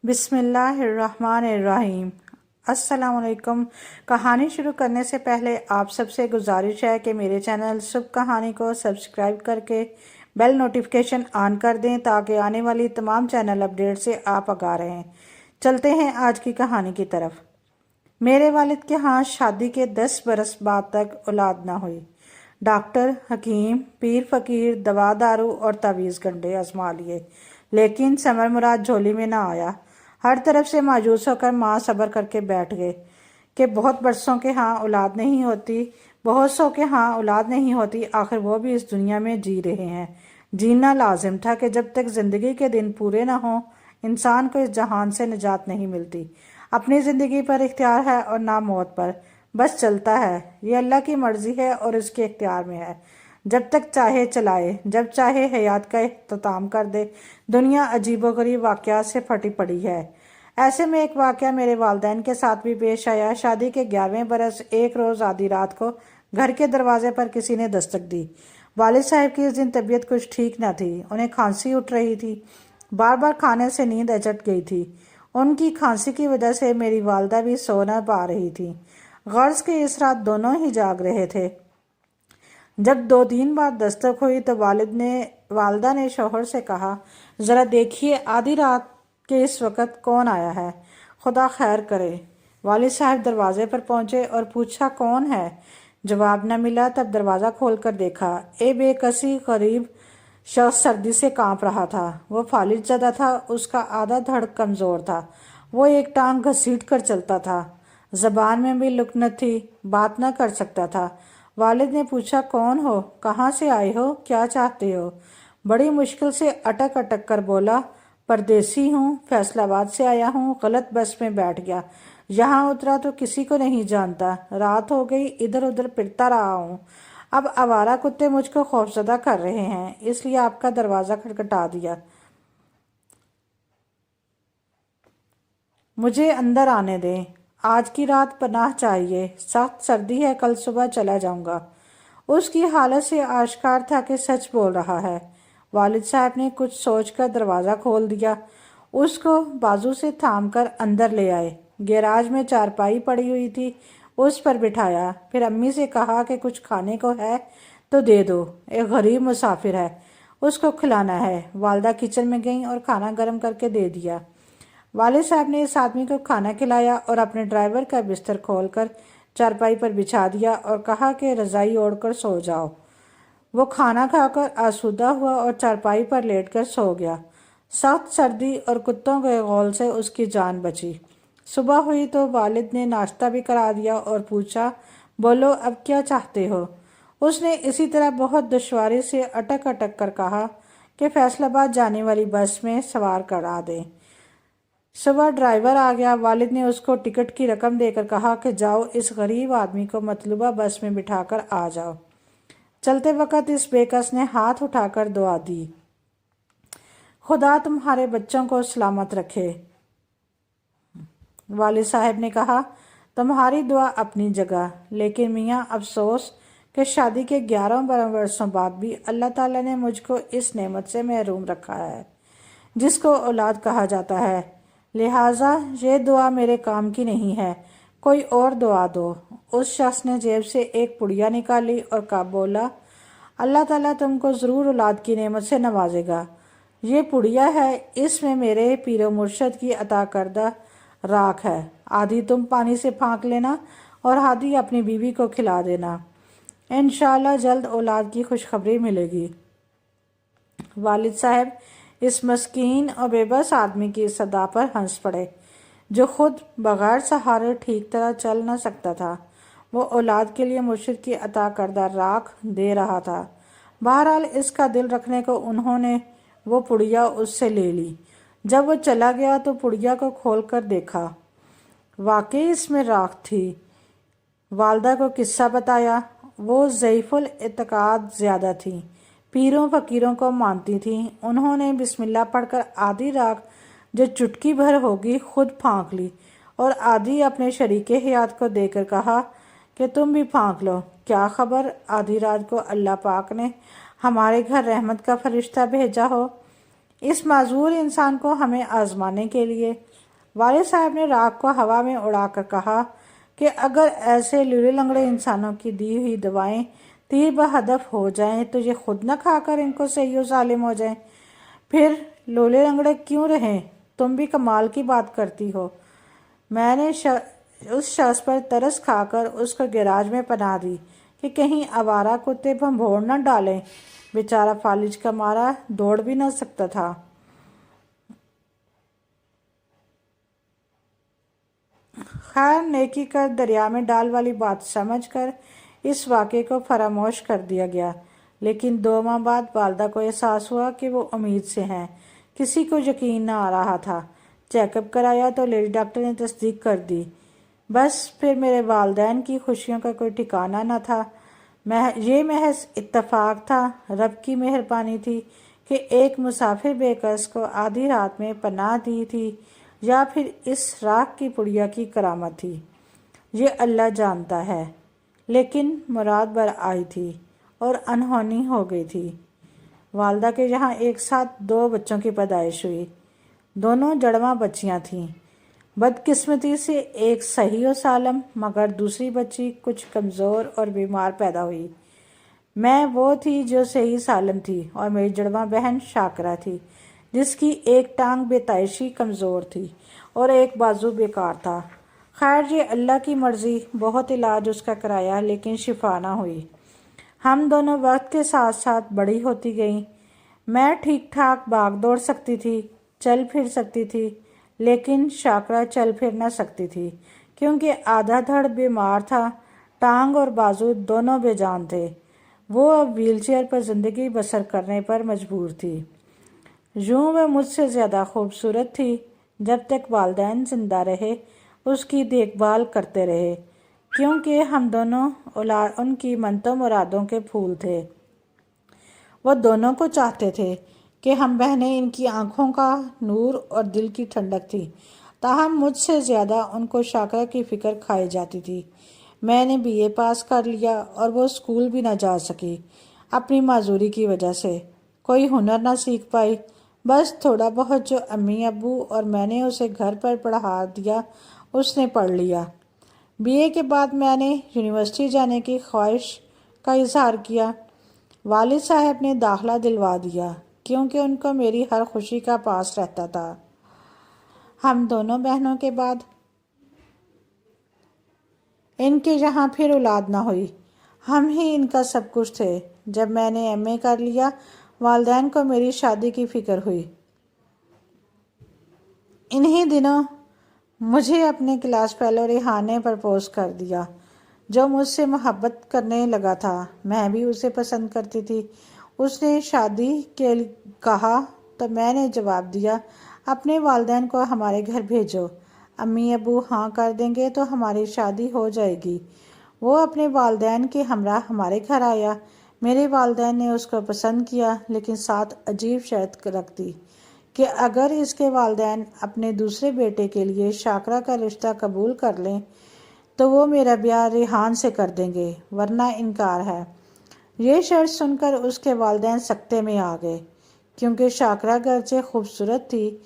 بسم اللہ الرحمن الرحیم۔ السلام علیکم۔ کہانی شروع کرنے سے پہلے آپ سب سے گزارش ہے کہ میرے چینل صبح کہانی کو سبسکرائب کر کے بیل نوٹیفیکیشن آن کر دیں تاکہ آنے والی تمام چینل اپڈیٹ سے آپ آگاہ رہیں۔ چلتے ہیں آج کی کہانی کی طرف۔ میرے والد کے ہاں شادی کے 10 برس بعد تک اولاد نہ ہوئی۔ ڈاکٹر، حکیم، پیر فقیر، دوا دارو اور تعویذ گنڈے آزما لیے، لیکن ثمر مراد جھولی میں نہ آیا۔ ہر طرف سے مایوس ہو کر ماں صبر کر کے بیٹھ گئے کہ بہت برسوں کے ہاں اولاد نہیں ہوتی، بہت سو کے ہاں اولاد نہیں ہوتی، آخر وہ بھی اس دنیا میں جی رہے ہیں۔ جینا لازم تھا کہ جب تک زندگی کے دن پورے نہ ہوں انسان کو اس جہان سے نجات نہیں ملتی۔ اپنی زندگی پر اختیار ہے اور نہ موت پر، بس چلتا ہے۔ یہ اللہ کی مرضی ہے اور اس کے اختیار میں ہے، جب تک چاہے چلائے، جب چاہے حیات کا اختتام کر دے۔ دنیا عجیب و غریب واقعات سے پھٹی پڑی ہے۔ ایسے میں ایک واقعہ میرے والدین کے ساتھ بھی پیش آیا۔ شادی کے 11ویں برس ایک روز آدھی رات کو گھر کے دروازے پر کسی نے دستک دی۔ والد صاحب کی اس دن طبیعت کچھ ٹھیک نہ تھی، انہیں کھانسی اٹھ رہی تھی، بار بار کھانے سے نیند اچٹ گئی تھی۔ ان کی کھانسی کی وجہ سے میری والدہ بھی سو نہ پا رہی تھی، غرض کہ اس رات دونوں ہی جاگ رہے تھے۔ جب 2 دن بعد دستک ہوئی تو والدہ نے شوہر سے کہا، ذرا دیکھیے آدھی رات کے اس وقت کون آیا ہے، خدا خیر کرے۔ والد صاحب دروازے پر پہنچے اور پوچھا کون ہے؟ جواب نہ ملا۔ تب دروازہ کھول کر دیکھا، بے کسی غریب شخص سردی سے کانپ رہا تھا۔ وہ فالج زدہ تھا، اس کا آدھا دھڑ کمزور تھا، وہ ایک ٹانگ گھسیٹ کر چلتا تھا، زبان میں بھی لکنت تھی، بات نہ کر سکتا تھا۔ والد نے پوچھا کون ہو، کہاں سے آئے ہو، کیا چاہتے ہو؟ بڑی مشکل سے اٹک اٹک کر بولا، پردیسی ہوں، فیصل آباد سے آیا ہوں، غلط بس میں بیٹھ گیا، یہاں اترا تو کسی کو نہیں جانتا، رات ہو گئی، ادھر ادھر پھرتا رہا ہوں، اب آوارہ کتے مجھ کو خوفزدہ کر رہے ہیں، اس لیے آپ کا دروازہ کھٹکھٹا دیا، مجھے اندر آنے دیں، آج کی رات پناہ چاہیے، سخت سردی ہے، کل صبح چلا جاؤں گا۔ اس کی حالت سے آشکار تھا کہ سچ بول رہا ہے۔ والد صاحب نے کچھ سوچ کر دروازہ کھول دیا، اس کو بازو سے تھام کر اندر لے آئے۔ گیراج میں چارپائی پڑی ہوئی تھی، اس پر بٹھایا، پھر امی سے کہا کہ کچھ کھانے کو ہے تو دے دو، ایک غریب مسافر ہے، اس کو کھلانا ہے۔ والدہ کچن میں گئیں اور کھانا گرم کر کے دے دیا۔ والد صاحب نے اس آدمی کو کھانا کھلایا اور اپنے ڈرائیور کا بستر کھول کر چارپائی پر بچھا دیا اور کہا کہ رضائی اوڑھ کر سو جاؤ۔ وہ کھانا کھا کر آسودہ ہوا اور چارپائی پر لیٹ کر سو گیا۔ سخت سردی اور کتوں کے غول سے اس کی جان بچی۔ صبح ہوئی تو والد نے ناشتہ بھی کرا دیا اور پوچھا، بولو اب کیا چاہتے ہو؟ اس نے اسی طرح بہت دشواری سے اٹک اٹک کر کہا کہ فیصل آباد جانے والی بس میں سوار کرا دیں۔ صبح ڈرائیور آ گیا، والد نے اس کو ٹکٹ کی رقم دے کر کہا کہ جاؤ اس غریب آدمی کو مطلوبہ بس میں بٹھا کر آ جاؤ۔ چلتے وقت اس بے کس نے ہاتھ اٹھا کر دعا دی، خدا تمہارے بچوں کو سلامت رکھے۔ والد صاحب نے کہا، تمہاری دعا اپنی جگہ، لیکن میاں افسوس کہ شادی کے 11 برسوں بعد بھی اللہ تعالیٰ نے مجھ کو اس نعمت سے محروم رکھا ہے جس کو اولاد کہا جاتا ہے، لہٰذا یہ دعا میرے کام کی نہیں ہے، کوئی اور دعا دو۔ اس شخص نے جیب سے ایک پڑیا نکالی اور بولا، اللہ تعالیٰ تم کو ضرور اولاد کی نعمت سے نوازے گا۔ یہ پڑیا ہے، اس میں میرے پیر و مرشد کی عطا کردہ راکھ ہے، آدھی تم پانی سے پھانک لینا اور آدھی اپنی بیوی کو کھلا دینا، انشاءاللہ جلد اولاد کی خوشخبری ملے گی۔ والد صاحب اس مسکین اور بے بس آدمی کی صدا پر ہنس پڑے، جو خود بغیر سہارے ٹھیک طرح چل نہ سکتا تھا۔ وہ اولاد کے لیے مرشد کی عطا کردہ راکھ دے رہا تھا۔ بہرحال اس کا دل رکھنے کو انہوں نے وہ پڑیا اس سے لے لی۔ جب وہ چلا گیا تو پڑیا کو کھول کر دیکھا، واقعی اس میں راکھ تھی۔ والدہ کو قصہ بتایا۔ وہ ضعیف الاعتقاد زیادہ تھیں، پیروں فقیروں کو مانتی تھیں۔ انہوں نے بسم اللہ پڑھ کر آدھی راکھ جو چٹکی بھر ہوگی خود پھانک لی اور آدھی اپنے شریک حیات کو دے کر کہا کہ تم بھی پھانک لو، کیا خبر آدھی رات کو اللہ پاک نے ہمارے گھر رحمت کا فرشتہ بھیجا ہو، اس معذور انسان کو ہمیں آزمانے کے لیے۔ والد صاحب نے راگ کو ہوا میں اڑا کر کہا کہ اگر ایسے لوڑے لنگڑے انسانوں کی دی ہوئی دوائیں تیر بہدف ہو جائیں تو یہ خود نہ کھا کر ان کو صحیح و سالم ہو جائیں، پھر لولے لنگڑے کیوں رہیں؟ تم بھی کمال کی بات کرتی ہو۔ میں نے اس شخص پر ترس کھا کر اس کو گیراج میں پناہ دی کہ کہیں آوارہ کتے بھنبوڑ نہ ڈالیں۔ بیچارہ فالج کا مارا دوڑ بھی نہ سکتا تھا۔ خیر نیکی کر دریا میں ڈال والی بات سمجھ کر اس واقعے کو فراموش کر دیا گیا، لیکن 2 ماہ بعد والدہ کو احساس ہوا کہ وہ امید سے ہیں۔ کسی کو یقین نہ آ رہا تھا۔ چیک اپ کرایا تو لیڈی ڈاکٹر نے تصدیق کر دی۔ بس پھر میرے والدین کی خوشیوں کا کوئی ٹھکانہ نہ تھا۔ یہ محض اتفاق تھا، رب کی مہربانی تھی کہ ایک مسافر بے کس کو آدھی رات میں پناہ دی تھی، یا پھر اس راکھ کی پڑیا کی کرامت تھی، یہ اللہ جانتا ہے، لیکن مراد بر آئی تھی اور انہونی ہو گئی تھی۔ والدہ کے یہاں ایک ساتھ 2 بچوں کی پیدائش ہوئی۔ دونوں جڑواں بچیاں تھیں۔ بدقسمتی سے ایک صحیح و سالم مگر دوسری بچی کچھ کمزور اور بیمار پیدا ہوئی۔ میں وہ تھی جو صحیح سالم تھی، اور میری جڑواں بہن شاکرہ تھی جس کی ایک ٹانگ بے تعیشی کمزور تھی اور ایک بازو بیکار تھا۔ خیر یہ اللہ کی مرضی، بہت علاج اس کا کرایا لیکن شفا نہ ہوئی۔ ہم دونوں وقت کے ساتھ ساتھ بڑی ہوتی گئیں۔ میں ٹھیک ٹھاک بھاگ دوڑ سکتی تھی، چل پھر سکتی تھی، لیکن شاکرہ چل پھر نہ سکتی تھی کیونکہ آدھا دھڑ بیمار تھا، ٹانگ اور بازو دونوں بے جان تھے۔ وہ اب ویل چیئر پر زندگی بسر کرنے پر مجبور تھی۔ یوں وہ مجھ سے زیادہ خوبصورت تھی۔ جب تک والدین زندہ رہے اس کی دیکھ بھال کرتے رہے، کیونکہ ہم دونوں ان کی منتوں مرادوں کے پھول تھے۔ وہ دونوں کو چاہتے تھے کہ ہم بہنیں ان کی آنکھوں کا نور اور دل کی ٹھنڈک تھی، تاہم مجھ سے زیادہ ان کو شاکرہ کی فکر کھائی جاتی تھی۔ میں نے BA پاس کر لیا اور وہ اسکول بھی نہ جا سکی اپنی معذوری کی وجہ سے، کوئی ہنر نہ سیکھ پائی۔ بس تھوڑا بہت جو امی ابو اور میں نے اسے گھر پر پڑھا دیا اس نے پڑھ لیا۔ BA کے بعد میں نے یونیورسٹی جانے کی خواہش کا اظہار کیا۔ والد صاحب نے داخلہ دلوا دیا کیونکہ ان کو میری ہر خوشی کا پاس رہتا تھا۔ ہم دونوں بہنوں کے بعد ان کے یہاں پھر اولاد نہ ہوئی، ہم ہی ان کا سب کچھ تھے۔ جب میں نے MA کر لیا والدین کو میری شادی کی فکر ہوئی۔ انہی دنوں مجھے اپنے کلاس فیلو ریحان نے پرپوز کر دیا، جو مجھ سے محبت کرنے لگا تھا۔ میں بھی اسے پسند کرتی تھی۔ اس نے شادی کے کہا تو میں نے جواب دیا اپنے والدین کو ہمارے گھر بھیجو، امی ابو ہاں کر دیں گے تو ہماری شادی ہو جائے گی۔ وہ اپنے والدین کے ہمراہ ہمارے گھر آیا۔ میرے والدین نے اس کو پسند کیا، لیکن ساتھ عجیب شرط رکھ دی کہ اگر اس کے والدین اپنے دوسرے بیٹے کے لیے شاکرہ کا رشتہ قبول کر لیں تو وہ میرا بیاہ ریحان سے کر دیں گے، ورنہ انکار ہے۔ یہ شرط سن کر اس کے والدین سکتے میں آ گئے، کیونکہ شاکرہ گرچہ خوبصورت تھی،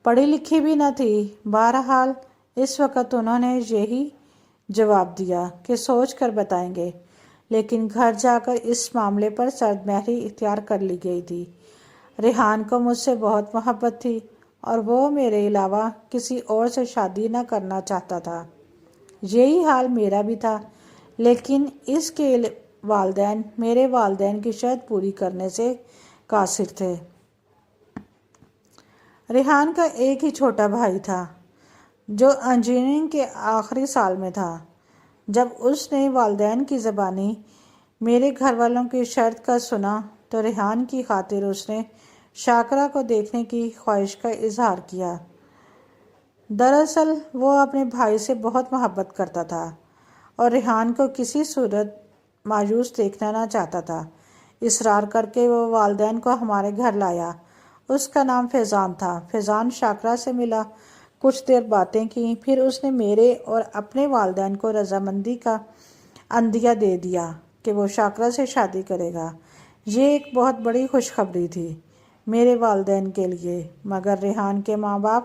پڑھی لکھی بھی نہ تھی۔ بہرحال اس وقت انہوں نے یہی جواب دیا کہ سوچ کر بتائیں گے، لیکن گھر جا کر اس معاملے پر سرد مہری اختیار کر لی گئی تھی۔ ریحان کو مجھ سے بہت محبت تھی اور وہ میرے علاوہ کسی اور سے شادی نہ کرنا چاہتا تھا۔ یہی حال میرا بھی تھا، لیکن اس کے والدین میرے والدین کی شرط پوری کرنے سے قاصر تھے۔ ریحان کا ایک ہی چھوٹا بھائی تھا جو انجینئرنگ کے آخری سال میں تھا۔ جب اس نے والدین کی زبانی میرے گھر والوں کی شرط کا سنا تو ریحان کی خاطر اس نے شاکرہ کو دیکھنے کی خواہش کا اظہار کیا۔ دراصل وہ اپنے بھائی سے بہت محبت کرتا تھا اور ریحان کو کسی صورت مایوس دیکھنا نہ چاہتا تھا۔ اصرار کر کے وہ والدین کو ہمارے گھر لایا۔ اس کا نام فیضان تھا۔ فیضان شاکرہ سے ملا، کچھ دیر باتیں کی، پھر اس نے میرے اور اپنے والدین کو رضامندی کا عندیہ دے دیا کہ وہ شاکرہ سے شادی کرے گا۔ یہ ایک بہت بڑی خوشخبری تھی میرے والدین کے لیے، مگر ریحان کے ماں باپ